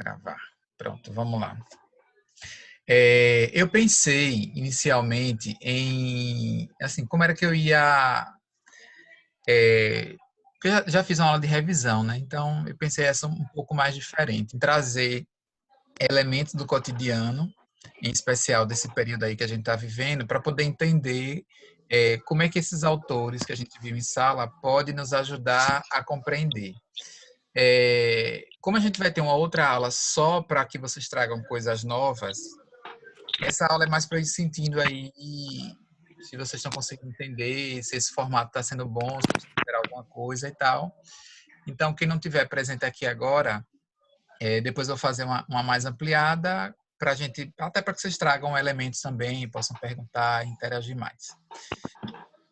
Gravar. Pronto, vamos lá. Eu pensei inicialmente em, assim, como era que eu ia... eu já fiz uma aula de revisão, né? Então, eu pensei essa um pouco mais diferente, em trazer elementos do cotidiano, em especial desse período aí que a gente está vivendo, para poder entender como é que esses autores que a gente viu em sala podem nos ajudar a compreender. Como a gente vai ter uma outra aula só para que vocês tragam coisas novas, essa aula é mais para ir sentindo aí se vocês estão conseguindo entender, se esse formato está sendo bom, se precisa esperar alguma coisa e tal. Então, quem não tiver presente aqui agora, depois eu vou fazer uma mais ampliada para a gente, até para que vocês tragam elementos também, possam perguntar, interagir mais.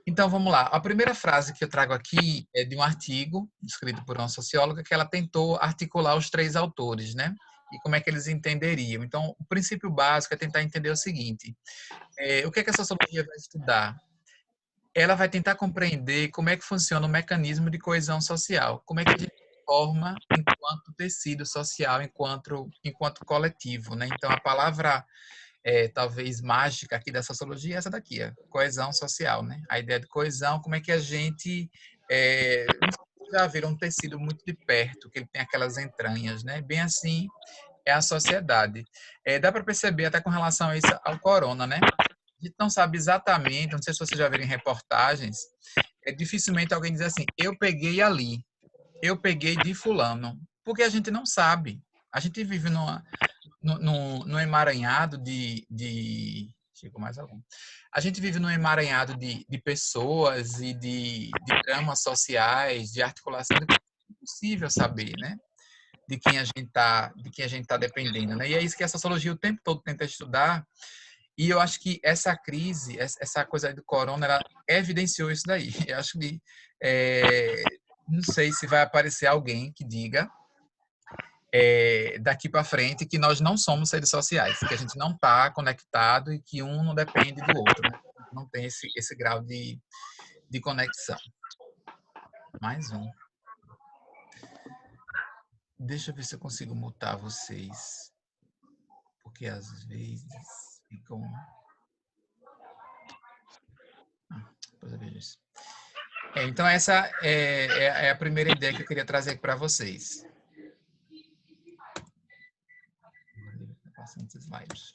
Então, vamos lá. A primeira frase que eu trago aqui é de um artigo escrito por uma socióloga que ela tentou articular os três autores, né? E como é que eles entenderiam. Então, o princípio básico é tentar entender o seguinte: o que é que a sociologia vai estudar? Ela vai tentar compreender como é que funciona o mecanismo de coesão social, como é que a gente forma enquanto tecido social, enquanto coletivo, né? Então, a palavra talvez mágica aqui da sociologia é essa daqui, a coesão social, né? A ideia de coesão, como é que a gente não sei se já viram um tecido muito de perto, que ele tem aquelas entranhas, né? Bem assim é a sociedade. Dá para perceber até com relação a isso ao corona, né? A gente não sabe exatamente, não sei se vocês já viram em reportagens, dificilmente alguém diz assim, eu peguei ali, eu peguei de fulano, porque a gente não sabe. A gente vive num emaranhado chegou mais algum. A gente vive num emaranhado de pessoas e de dramas sociais, de articulação, de que é impossível saber, né? De quem a gente tá dependendo, né? E é isso que a sociologia o tempo todo tenta estudar. E eu acho que essa crise, essa coisa aí do corona, ela evidenciou isso daí. Eu acho que não sei se vai aparecer alguém que diga daqui para frente que nós não somos seres sociais, que a gente não está conectado e que um não depende do outro, né? Não tem esse grau de conexão. Mais um. Deixa eu ver se eu consigo mutar vocês, porque às vezes ficam... depois eu vejo isso. Então essa é a primeira ideia que eu queria trazer para vocês. Bastante slides.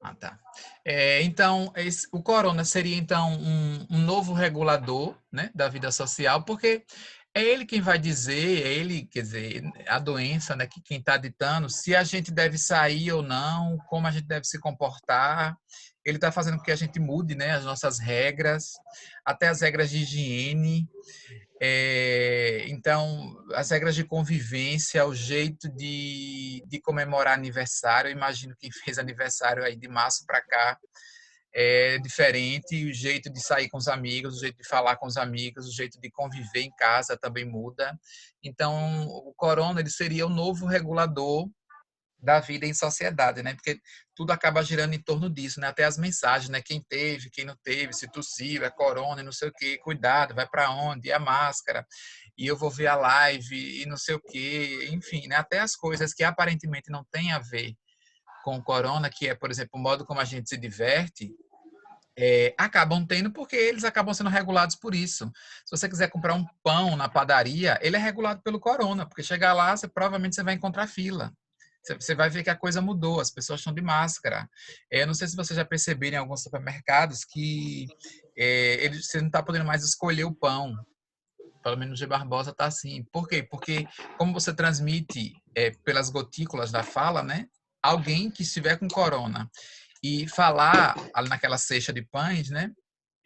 Ah, tá. Então, o corona seria, então, um novo regulador, né, da vida social, porque é ele quem vai dizer, é ele, quer dizer, a doença, né, que quem está ditando se a gente deve sair ou não, como a gente deve se comportar. Ele está fazendo com que a gente mude, né, as nossas regras, até as regras de higiene. Então, as regras de convivência, o jeito de comemorar aniversário, eu imagino quem fez aniversário aí de março para cá é diferente, o jeito de sair com os amigos, o jeito de falar com os amigos, o jeito de conviver em casa também muda. Então, o corona ele seria o novo regulador da vida em sociedade, né? Porque tudo acaba girando em torno disso, né? Até as mensagens, né? Quem teve, quem não teve, se tossiu, é corona, e não sei o quê, cuidado, vai para onde, e a máscara, e eu vou ver a live, e não sei o quê, enfim, né? Até as coisas que aparentemente não têm a ver com o corona, que é, por exemplo, o modo como a gente se diverte, acabam tendo porque eles acabam sendo regulados por isso. Se você quiser comprar um pão na padaria, ele é regulado pelo corona, porque chegar lá, provavelmente você vai encontrar fila. Você vai ver que a coisa mudou, as pessoas estão de máscara. Eu não sei se vocês já perceberam em alguns supermercados que você não está podendo mais escolher o pão. Pelo menos o G Barbosa está assim. Por quê? Porque como você transmite pelas gotículas da fala, né? Alguém que estiver com corona e falar ali naquela cesta de pães, né?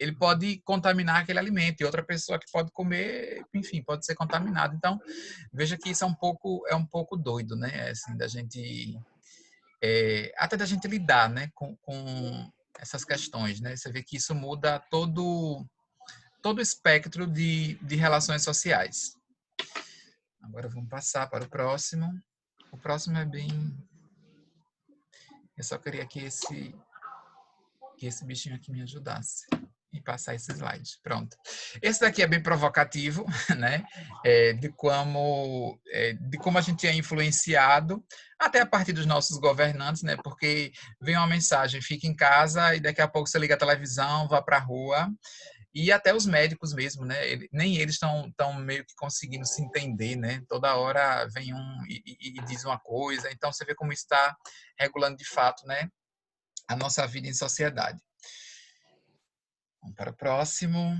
Ele pode contaminar aquele alimento e outra pessoa que pode comer, enfim, pode ser contaminada. Então, veja que isso é um pouco doido, né? Assim, da gente até da gente lidar, né? Com essas questões, né? Você vê que isso muda todo o espectro de relações sociais. Agora vamos passar para o próximo. O próximo é bem... Eu só queria que esse bichinho aqui me ajudasse. E passar esse slide. Pronto. Esse daqui é bem provocativo, né? De como a gente é influenciado, até a partir dos nossos governantes, né? Porque vem uma mensagem, fica em casa e daqui a pouco você liga a televisão, vá para a rua. E até os médicos mesmo, né? Nem eles estão meio que conseguindo se entender, né? Toda hora vem um e diz uma coisa. Então você vê como está regulando de fato, né? A nossa vida em sociedade. Vamos para o próximo.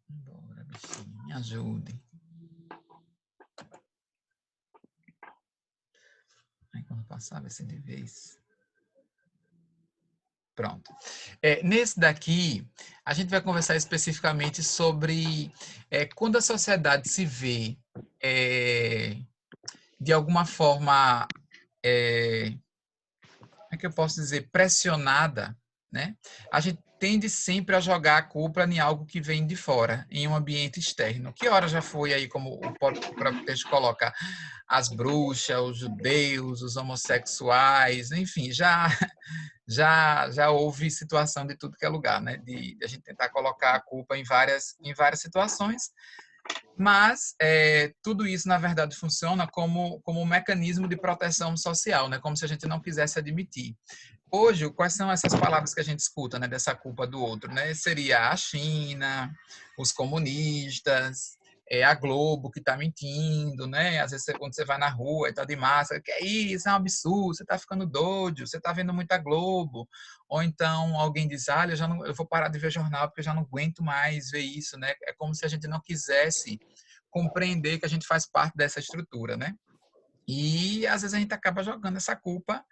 Bora, bichinho, me ajude. Aí quando passar vai ser de vez. Pronto. Nesse daqui, a gente vai conversar especificamente sobre quando a sociedade se vê, de alguma forma, como é que eu posso dizer, pressionada, né? A gente tende sempre a jogar a culpa em algo que vem de fora, em um ambiente externo. Que hora já foi aí, como o próprio texto coloca, as bruxas, os judeus, os homossexuais, enfim, já houve situação de tudo que é lugar, né? De a gente tentar colocar a culpa em várias situações, mas tudo isso, na verdade, funciona como um mecanismo de proteção social, né? Como se a gente não quisesse admitir. Hoje, quais são essas palavras que a gente escuta, né, dessa culpa do outro, né? Seria a China, os comunistas, a Globo que está mentindo, né? Às vezes quando você vai na rua e está de máscara, que é isso, é um absurdo, você está ficando doido, você está vendo muita Globo. Ou então alguém diz, eu já não, eu vou parar de ver jornal porque eu já não aguento mais ver isso, né? É como se a gente não quisesse compreender que a gente faz parte dessa estrutura, né? E às vezes a gente acaba jogando essa culpa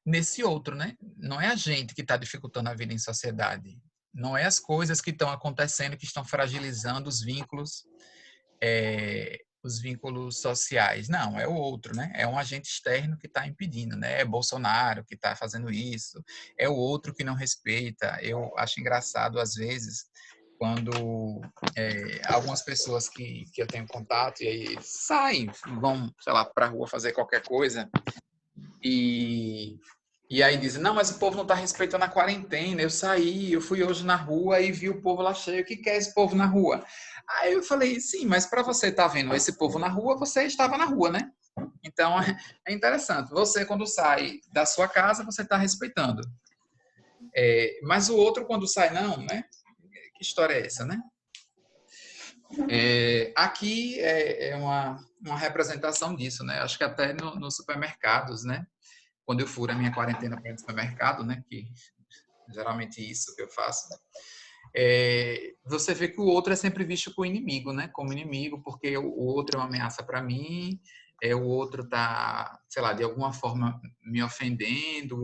nesse outro, né? Não é a gente que está dificultando a vida em sociedade. Não é as coisas que estão acontecendo que estão fragilizando os vínculos sociais. Não, é o outro, né? É um agente externo que está impedindo, né? É Bolsonaro que está fazendo isso, é o outro que não respeita. Eu acho engraçado, às vezes, quando algumas pessoas que eu tenho contato e aí saem, vão, sei lá, para a rua fazer qualquer coisa, e, e aí dizem, não, mas o povo não está respeitando a quarentena. Eu fui hoje na rua e vi o povo lá cheio. O que quer esse povo na rua? Aí eu falei, sim, mas para você estar vendo esse povo na rua, você estava na rua, né? Então é interessante. Você, quando sai da sua casa, você está respeitando. Mas o outro, quando sai, não, né? Que história é essa, né? Aqui é uma representação disso, né? Acho que até nos supermercados, né? Quando eu furo a minha quarentena para o supermercado, né, que geralmente é isso que eu faço, você vê que o outro é sempre visto como inimigo, né, como inimigo, porque o outro é uma ameaça para mim, o outro está, sei lá, de alguma forma me ofendendo,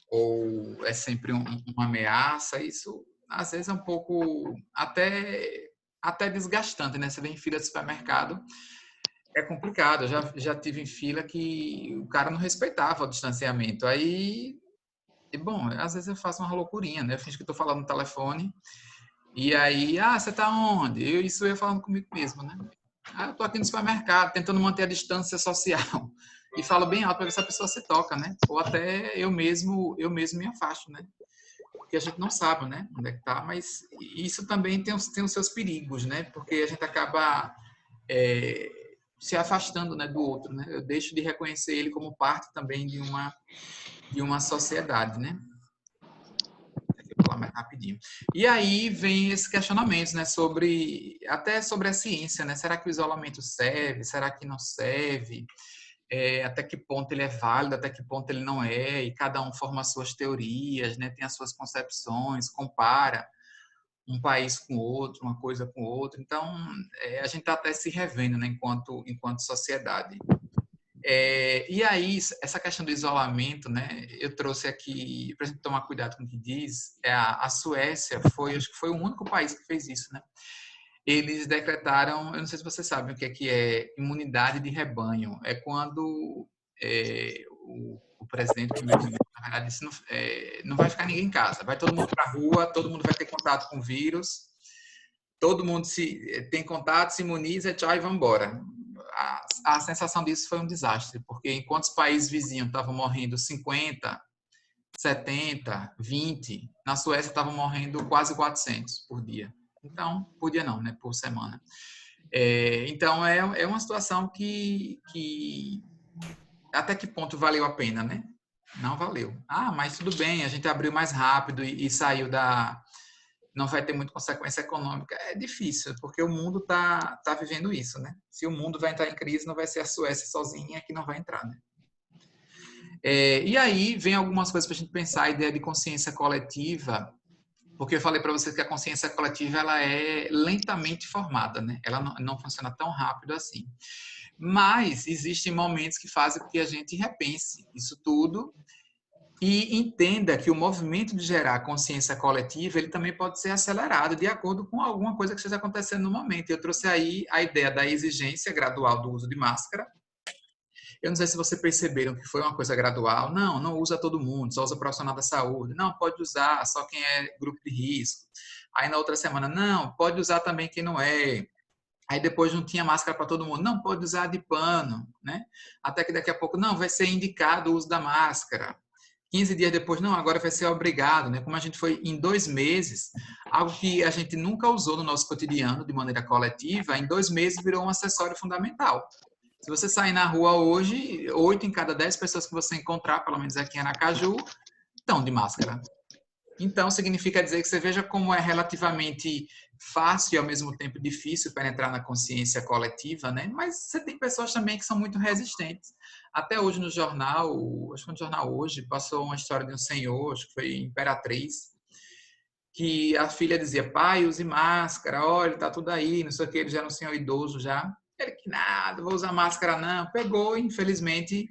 ou é sempre uma ameaça. Isso, às vezes, é um pouco até desgastante, né? Você vem em fila de supermercado, é complicado. Eu já tive em fila que o cara não respeitava o distanciamento. Aí, bom, às vezes eu faço uma loucurinha, né? Eu fingo que estou falando no telefone. E aí, você tá onde? Isso eu ia falando comigo mesmo, né? Eu tô aqui no supermercado, tentando manter a distância social. E falo bem alto para ver se a pessoa se toca, né? Ou até eu mesmo me afasto, né? Porque a gente não sabe, né? Onde é que tá, mas isso também tem os seus perigos, né? Porque a gente acaba é, se afastando, né, do outro, né? Eu deixo de reconhecer ele como parte também de uma sociedade, né? Vou falar mais rapidinho. E aí vem esses questionamentos, né, até sobre a ciência, né? Será que o isolamento serve? Será que não serve? Até que ponto ele é válido? Até que ponto ele não é? E cada um forma as suas teorias, né? Tem as suas concepções, compara um país com outro, uma coisa com outra. Então, a gente está até se revendo, né, enquanto sociedade. E aí, essa questão do isolamento, né, eu trouxe aqui, para a gente tomar cuidado com o que diz, a Suécia acho que foi o único país que fez isso, né? Eles decretaram, eu não sei se vocês sabem o que é imunidade de rebanho. É quando o presidente, o primeiro-ministro, na verdade, disse, não vai ficar ninguém em casa, vai todo mundo para a rua, todo mundo vai ter contato com o vírus, todo mundo tem contato, se imuniza, tchau e vamos embora. a sensação disso foi um desastre, porque enquanto os países vizinhos estavam morrendo 50, 70, 20, na Suécia estavam morrendo quase 400 por dia. Então, por dia não, né? Por semana. Então, é uma situação que até que ponto valeu a pena, né? Não valeu. Ah, mas tudo bem, a gente abriu mais rápido e saiu da... Não vai ter muita consequência econômica. É difícil, porque o mundo tá vivendo isso, né? Se o mundo vai entrar em crise, não vai ser a Suécia sozinha que não vai entrar, né? E aí vem algumas coisas para a gente pensar, a ideia de consciência coletiva, porque eu falei para vocês que a consciência coletiva ela é lentamente formada, né? Ela não funciona tão rápido assim. Mas existem momentos que fazem com que a gente repense isso tudo e entenda que o movimento de gerar consciência coletiva ele também pode ser acelerado de acordo com alguma coisa que esteja acontecendo no momento. Eu trouxe aí a ideia da exigência gradual do uso de máscara. Eu não sei se vocês perceberam que foi uma coisa gradual. Não, não usa todo mundo, só usa profissional da saúde. Não, pode usar só quem é grupo de risco. Aí na outra semana, não, pode usar também quem não é. Aí depois não tinha máscara para todo mundo. Não, pode usar de pano, né? Até que daqui a pouco, não, vai ser indicado o uso da máscara. 15 dias depois, não, agora vai ser obrigado, né? Como a gente foi em 2 meses, algo que a gente nunca usou no nosso cotidiano de maneira coletiva, em 2 meses virou um acessório fundamental. Se você sair na rua hoje, 8 em cada 10 pessoas que você encontrar, pelo menos aqui em Aracaju, estão de máscara. Então, significa dizer que você veja como é relativamente fácil e ao mesmo tempo difícil penetrar na consciência coletiva, né? Mas você tem pessoas também que são muito resistentes. Até hoje no jornal, acho que no jornal hoje, passou uma história de um senhor, acho que foi Imperatriz, que a filha dizia, pai, use máscara, olha, tá tudo aí, não sei o que, ele já era um senhor idoso já. Ele que nada, vou usar máscara não. Pegou e, infelizmente,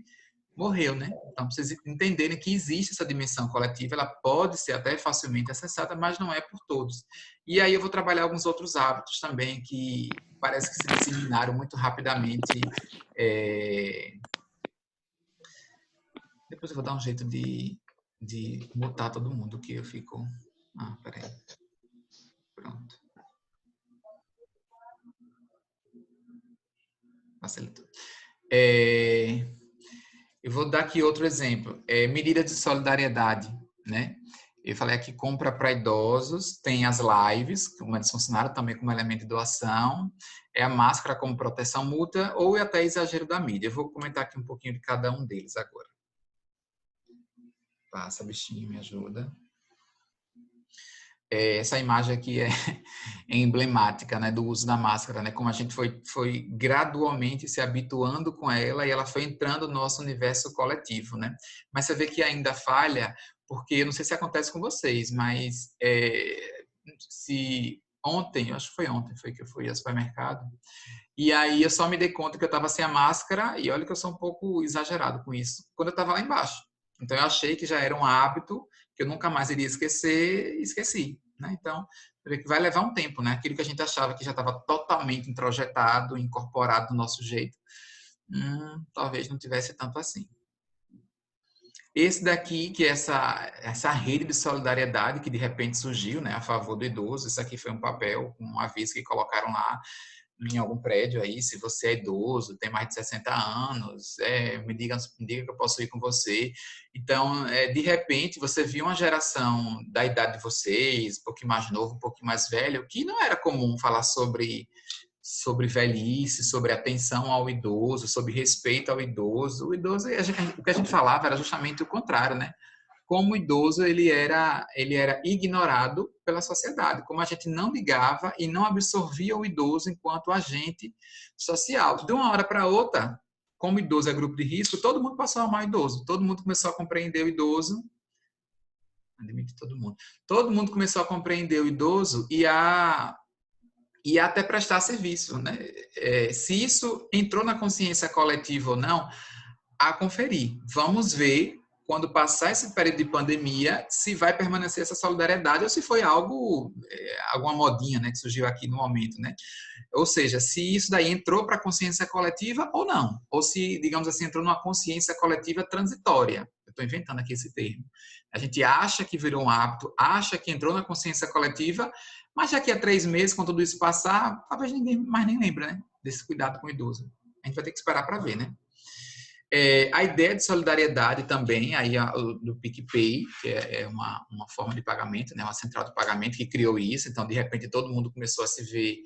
morreu, né? Então, para vocês entenderem que existe essa dimensão coletiva, ela pode ser até facilmente acessada, mas não é por todos. E aí eu vou trabalhar alguns outros hábitos também que parece que se disseminaram muito rapidamente. Depois eu vou dar um jeito de mutar todo mundo, que eu fico... Ah, peraí. Pronto. Facilitou. Eu vou dar aqui outro exemplo. Medidas de solidariedade, né? Eu falei aqui compra para idosos, tem as lives, como eles funcionaram também como elemento de doação, a máscara como proteção mútua ou até exagero da mídia. Eu vou comentar aqui um pouquinho de cada um deles agora. Passa, bichinho, me ajuda. Essa imagem aqui é emblemática, né, do uso da máscara, né, como a gente foi gradualmente se habituando com ela e ela foi entrando no nosso universo coletivo, né? Mas você vê que ainda falha, porque eu não sei se acontece com vocês, mas se ontem, acho que foi ontem, foi que eu fui ao supermercado, e aí eu só me dei conta que eu estava sem a máscara e olha que eu sou um pouco exagerado com isso, quando eu estava lá embaixo. Então eu achei que já era um hábito que eu nunca mais iria esquecer e esqueci, né? Então, que vai levar um tempo, né? Aquilo que a gente achava que já estava totalmente introjetado, incorporado do nosso jeito, talvez não tivesse tanto assim. Esse daqui, que é essa rede de solidariedade que de repente surgiu, né, a favor do idoso, isso aqui foi um papel, um aviso que colocaram lá em algum prédio aí, se você é idoso, tem mais de 60 anos, me diga que eu posso ir com você. Então, de repente, você viu uma geração da idade de vocês, um pouquinho mais novo, um pouquinho mais velho, que não era comum falar sobre velhice, sobre atenção ao idoso, sobre respeito ao idoso. O idoso, o que a gente falava era justamente o contrário, né? Como o idoso ele era ignorado pela sociedade, como a gente não ligava e não absorvia o idoso enquanto agente social. De uma hora para outra, como o idoso é grupo de risco, todo mundo passou a amar o idoso, todo mundo começou a compreender o idoso, admite todo mundo começou a compreender o idoso e até prestar serviço, né? Se isso entrou na consciência coletiva ou não, a conferir. Vamos ver, quando passar esse período de pandemia, se vai permanecer essa solidariedade ou se foi alguma modinha, né, que surgiu aqui no momento, né? Ou seja, se isso daí entrou para a consciência coletiva ou não. Ou se, digamos assim, entrou numa consciência coletiva transitória. Eu estou inventando aqui esse termo. A gente acha que virou um hábito, acha que entrou na consciência coletiva, mas daqui a 3 meses, quando tudo isso passar, talvez ninguém mais nem lembra, né, desse cuidado com o idoso. A gente vai ter que esperar para ver, né? A ideia de solidariedade também, aí do PicPay, que é uma forma de pagamento, né, uma central de pagamento que criou isso, então de repente todo mundo começou a se ver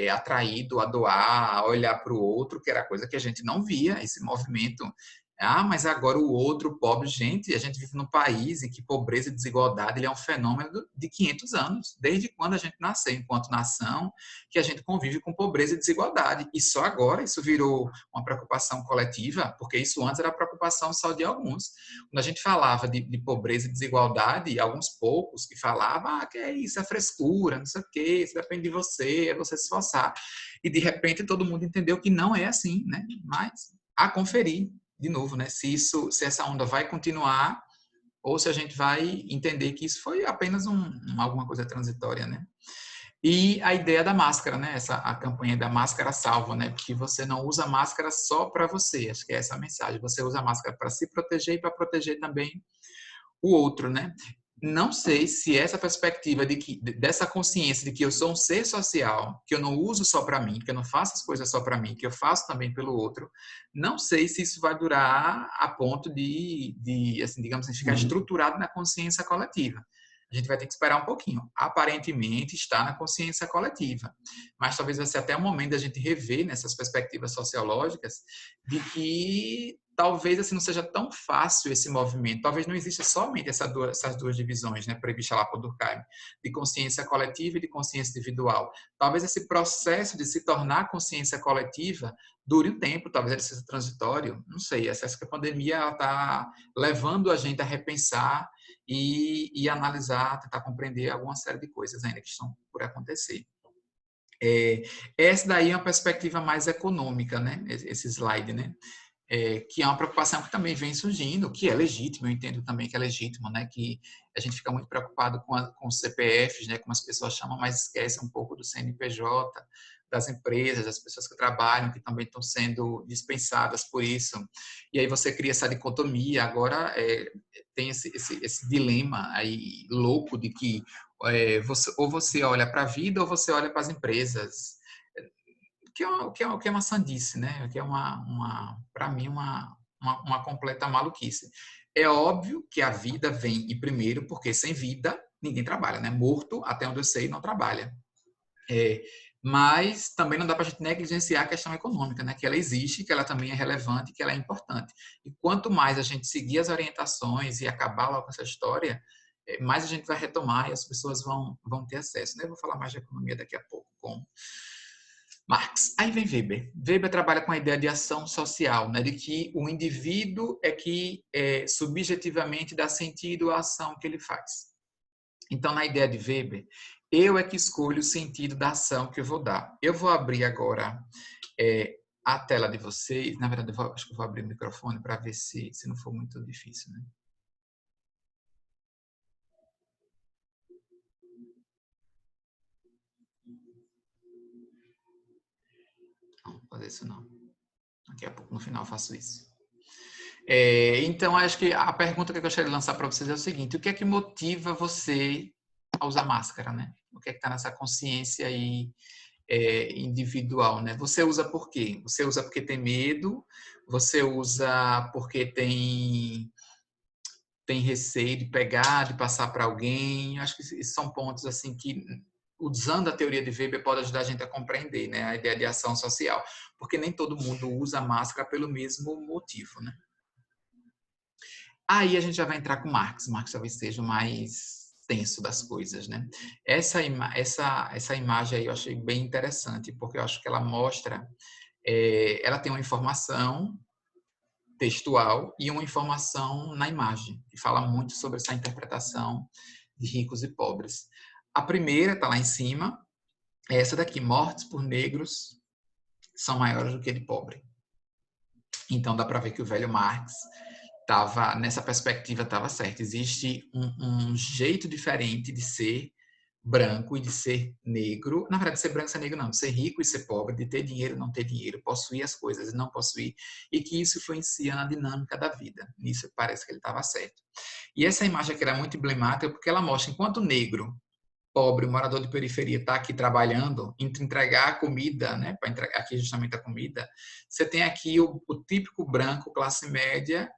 atraído a doar, a olhar para o outro, que era coisa que a gente não via, esse movimento. Ah, mas agora o outro pobre, gente, a gente vive num país em que pobreza e desigualdade ele é um fenômeno de 500 anos, desde quando a gente nasceu enquanto nação, que a gente convive com pobreza e desigualdade, e só agora isso virou uma preocupação coletiva, porque isso antes era preocupação só de alguns. Quando a gente falava de pobreza e desigualdade, alguns poucos que falavam, que é isso, é frescura, não sei o quê, isso depende de você, é você se esforçar. E de repente todo mundo entendeu que não é assim, né? Mas a conferir de novo, né? Se essa onda vai continuar ou se a gente vai entender que isso foi apenas alguma coisa transitória, né? E a ideia da máscara, né? A campanha da máscara salva, né? Que você não usa máscara só para você. Acho que é essa a mensagem. Você usa máscara para se proteger e para proteger também o outro, né? Não sei se essa perspectiva dessa consciência de que eu sou um ser social, que eu não uso só para mim, que eu não faço as coisas só para mim, que eu faço também pelo outro, não sei se isso vai durar a ponto de assim, digamos assim, ficar estruturado na consciência coletiva. A gente vai ter que esperar um pouquinho. Aparentemente está na consciência coletiva, mas talvez vai ser até o momento da gente rever nessas perspectivas sociológicas de que talvez assim não seja tão fácil esse movimento. Talvez não exista somente essas duas divisões, né, previstas lá por Durkheim, de consciência coletiva e de consciência individual. Talvez esse processo de se tornar consciência coletiva dure um tempo, talvez ele seja transitório, não sei. Essa que a pandemia está levando a gente a repensar e analisar, tentar compreender alguma série de coisas ainda que estão por acontecer. Essa daí é uma perspectiva mais econômica, né? Esse slide, né? Que é uma preocupação que também vem surgindo, que é legítimo, eu entendo também que é legítimo, né? Que a gente fica muito preocupado com os CPFs, né? Como as pessoas chamam, mas esquece um pouco do CNPJ, das empresas, das pessoas que trabalham, que também estão sendo dispensadas por isso. E aí você cria essa dicotomia. Agora tem esse dilema aí louco de que ou você olha para a vida ou você olha para as empresas, que é uma sandice, né? Que é para mim, uma completa maluquice. É óbvio que a vida vem em primeiro, porque sem vida ninguém trabalha, né? Morto, até onde eu sei, não trabalha. Mas também não dá para a gente negligenciar a questão econômica, né? Que ela existe, que ela também é relevante, que ela é importante. E quanto mais a gente seguir as orientações e acabar logo com essa história, mais a gente vai retomar e as pessoas vão ter acesso, né? Eu vou falar mais de economia daqui a pouco com Marx. Aí vem Weber. Weber trabalha com a ideia de ação social, né? De que o indivíduo é que subjetivamente dá sentido à ação que ele faz. Então, na ideia de Weber, eu é que escolho o sentido da ação que eu vou dar. Eu vou abrir agora a tela de vocês. Na verdade, acho que eu vou abrir o microfone para ver se não for muito difícil, né? Não, vou fazer isso não. Daqui a pouco, no final, eu faço isso. Então, acho que a pergunta que eu gostaria de lançar para vocês é o seguinte: o que é que motiva você a usar máscara, né? O que é que está nessa consciência aí individual, né? Você usa por quê? Você usa porque tem medo? Você usa porque tem receio de pegar, de passar para alguém? Acho que esses são pontos assim que, usando a teoria de Weber, pode ajudar a gente a compreender, né? A ideia de ação social, porque nem todo mundo usa máscara pelo mesmo motivo, né? Aí a gente já vai entrar com Marx. Marx talvez seja o mais tenso das coisas, né? Essa imagem aí eu achei bem interessante, porque eu acho que ela mostra, ela tem uma informação textual e uma informação na imagem, que fala muito sobre essa interpretação de ricos e pobres. A primeira está lá em cima, é essa daqui: mortes por negros são maiores do que de pobre. Então dá para ver que o velho Marx tava nessa perspectiva, estava certo. Existe um jeito diferente de ser branco e de ser negro. Na verdade, ser branco e ser negro não, de ser rico e ser pobre, de ter dinheiro e não ter dinheiro, possuir as coisas e não possuir, e que isso influencia na dinâmica da vida. Nisso parece que ele estava certo. E essa imagem aqui era muito emblemática porque ela mostra, enquanto o negro pobre, o morador de periferia está aqui trabalhando, entregar a comida, né, para entregar aqui justamente a comida, você tem aqui o típico branco, classe média,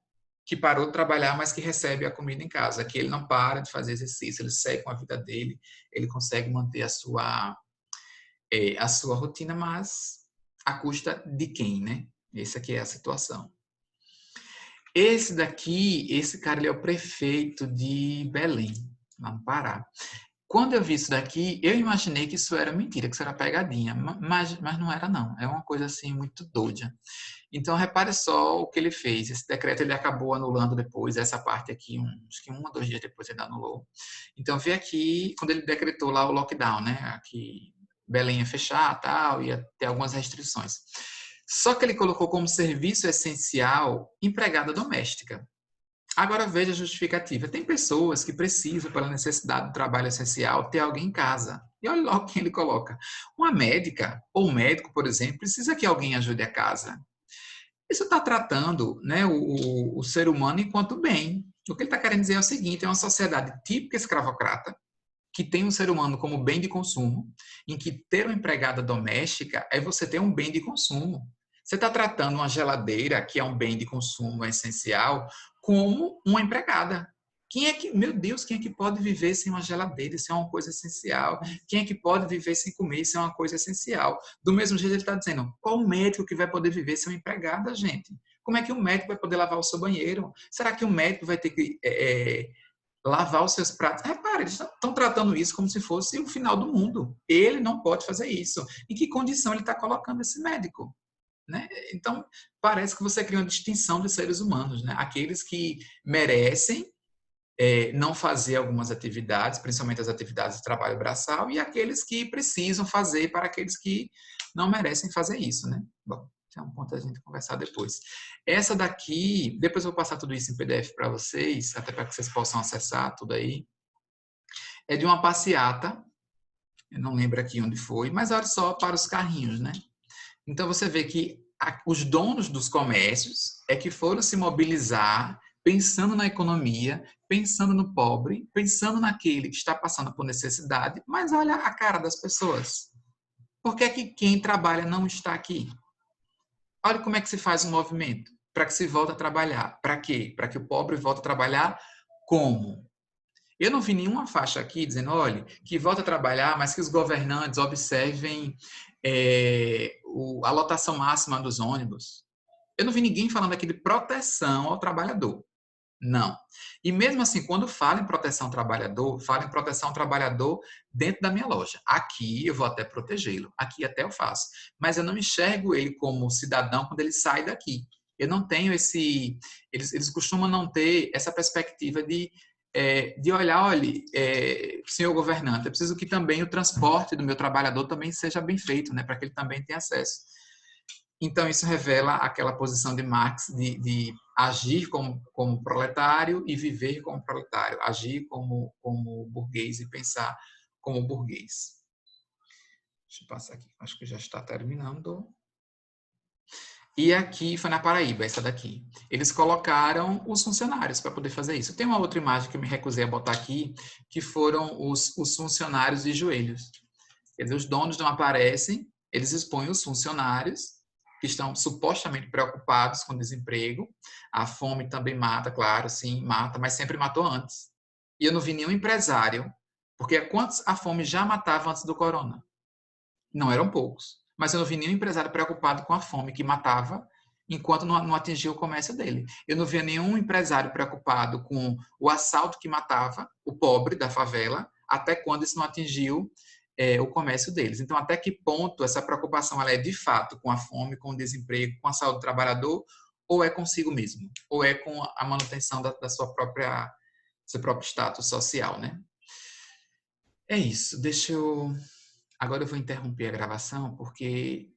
que parou de trabalhar, mas que recebe a comida em casa, que ele não para de fazer exercício, ele segue com a vida dele, ele consegue manter a sua rotina, mas à custa de quem, né? Essa aqui é a situação. Esse daqui, esse cara, ele é o prefeito de Belém, lá no Pará. Quando eu vi isso daqui, eu imaginei que isso era mentira, que isso era pegadinha, mas não era não, é uma coisa assim muito doida. Então, repare só o que ele fez. Esse decreto ele acabou anulando depois, essa parte aqui, acho que 1 ou 2 dias depois ele anulou. Então, vê aqui, quando ele decretou lá o lockdown, né? Aqui, Belém ia fechar, tal, ia ter algumas restrições. Só que ele colocou como serviço essencial empregada doméstica. Agora veja a justificativa. Tem pessoas que precisam, pela necessidade do trabalho essencial, ter alguém em casa. E olha logo quem ele coloca. Uma médica ou um médico, por exemplo, precisa que alguém ajude a casa. Isso está tratando, né, o ser humano enquanto bem. O que ele está querendo dizer é o seguinte: é uma sociedade típica escravocrata, que tem um ser humano como bem de consumo, em que ter uma empregada doméstica é você ter um bem de consumo. Você está tratando uma geladeira, que é um bem de consumo essencial, como uma empregada. Quem é que, meu Deus, quem é que pode viver sem uma geladeira? Isso é uma coisa essencial. Quem é que pode viver sem comer? Isso é uma coisa essencial. Do mesmo jeito, ele está dizendo: qual médico que vai poder viver sem uma empregada, gente? Como é que um médico vai poder lavar o seu banheiro? Será que um médico vai ter que lavar os seus pratos? Repare, eles estão tratando isso como se fosse o final do mundo. Ele não pode fazer isso. Em que condição ele está colocando esse médico? Né? Então, parece que você cria uma distinção de seres humanos, né? Aqueles que merecem não fazer algumas atividades, principalmente as atividades de trabalho braçal, e aqueles que precisam fazer para aqueles que não merecem fazer isso, né? Bom, é um ponto a gente conversar depois. Essa daqui, depois eu vou passar tudo isso em PDF para vocês, até para que vocês possam acessar tudo aí. É de uma passeata, eu não lembro aqui onde foi, mas olha só para os carrinhos, né? Então você vê que os donos dos comércios é que foram se mobilizar pensando na economia, pensando no pobre, pensando naquele que está passando por necessidade, mas olha a cara das pessoas. Por que é que quem trabalha não está aqui? Olha como é que se faz um movimento para que se volte a trabalhar. Para quê? Para que o pobre volte a trabalhar como? Eu não vi nenhuma faixa aqui dizendo, olha, que volta a trabalhar, mas que os governantes observem a lotação máxima dos ônibus. Eu não vi ninguém falando aqui de proteção ao trabalhador. Não. E mesmo assim, quando fala em proteção ao trabalhador, fala em proteção ao trabalhador dentro da minha loja. Aqui eu vou até protegê-lo, aqui até eu faço. Mas eu não enxergo ele como cidadão quando ele sai daqui. Eu não tenho esse... Eles costumam não ter essa perspectiva de olhar, olha, senhor governante, eu preciso que também o transporte do meu trabalhador também seja bem feito, né, para que ele também tenha acesso. Então, isso revela aquela posição de Marx de agir como proletário e viver como proletário, agir como burguês e pensar como burguês. Deixa eu passar aqui, acho que já está terminando. E aqui foi na Paraíba, essa daqui. Eles colocaram os funcionários para poder fazer isso. Tem uma outra imagem que eu me recusei a botar aqui, que foram os funcionários de joelhos. Quer dizer, os donos não aparecem, eles expõem os funcionários, que estão supostamente preocupados com o desemprego. A fome também mata, claro, sim, mata, mas sempre matou antes. E eu não vi nenhum empresário, porque quantos a fome já matava antes do corona? Não eram poucos. Mas eu não vi nenhum empresário preocupado com a fome que matava enquanto não atingia o comércio dele. Eu não via nenhum empresário preocupado com o assalto que matava o pobre da favela, até quando isso não atingiu o comércio deles. Então, até que ponto essa preocupação ela é de fato com a fome, com o desemprego, com a saúde do trabalhador, ou é consigo mesmo, ou é com a manutenção da sua própria, seu próprio status social, né? É isso. Agora eu vou interromper a gravação porque